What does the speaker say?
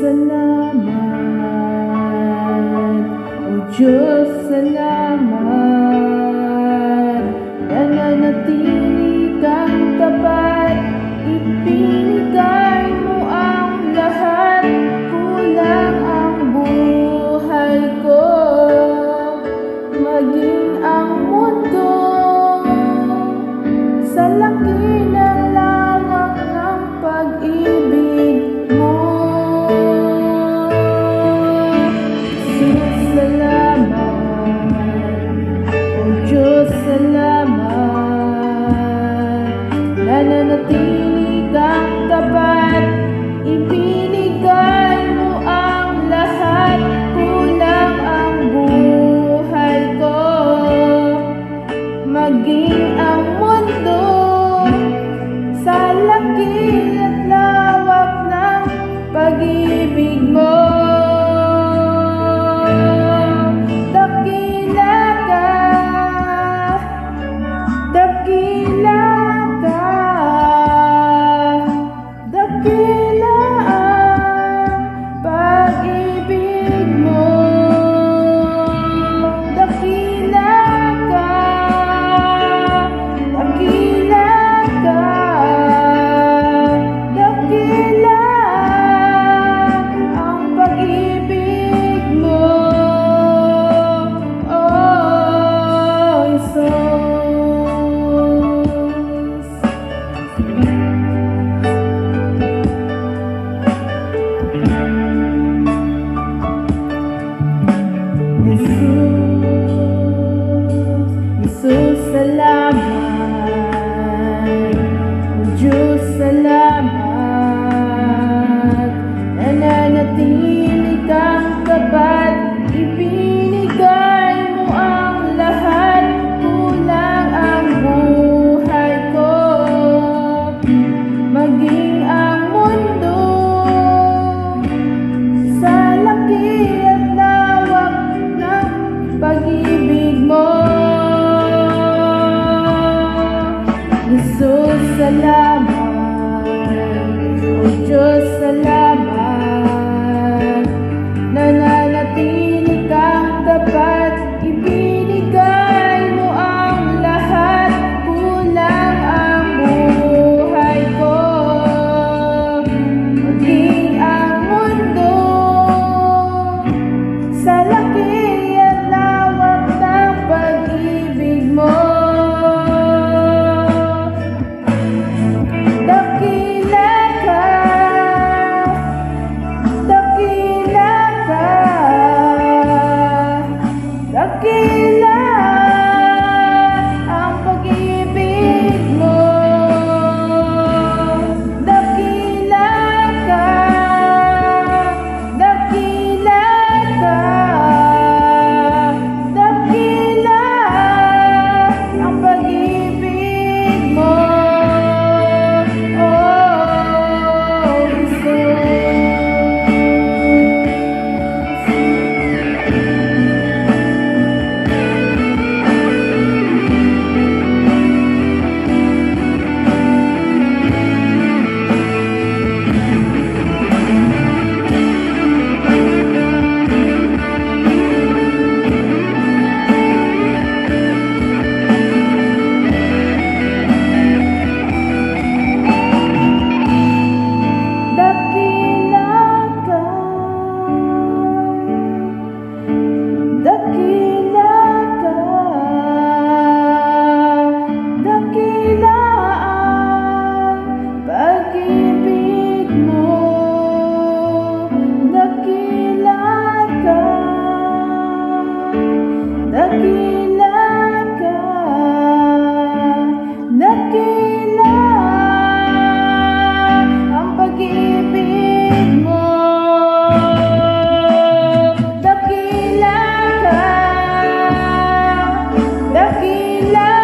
salamat. O Diyos, salamat. Nananatili kang tapat, ibinigay mo ang lahat. Kulang ang buhay ko, maging ang mundo. Sa laki ng lawak ng pag-ibig mo, Jesus, salamat. O Diyos, salamat. Nananatili kang tapat, ibinigay mo ang lahat. Kulang ang buhay ko, maging ang mundo. Sa laki at lawak ng pag-ibig mo, dakila ka, dakila ka, dakila ang pag-ibig mo. Dakila ka, dakila ka, dakila ang pag-ibig mo. Oh, Jesus, salamat. O Diyos, salamat. Nananatili kang tapat, ibinigay mo ang lahat. Kulang ang buhay ko, maging ang mundo. Sa laki at lawak ng pag-ibig mo, Jesus, salamat. O Diyos, salamat. Nananatili kang tapat, ibinigay mo ang lahat. Kulang ang buhay ko, maging ang mundo. Sa laki at lawak ng pag-ibig mo, dakila ka, dakila ka, dakila ang pag-ibig mo. Dakila ka, dakila ka, dakila ang pag-ibig mo. Dakila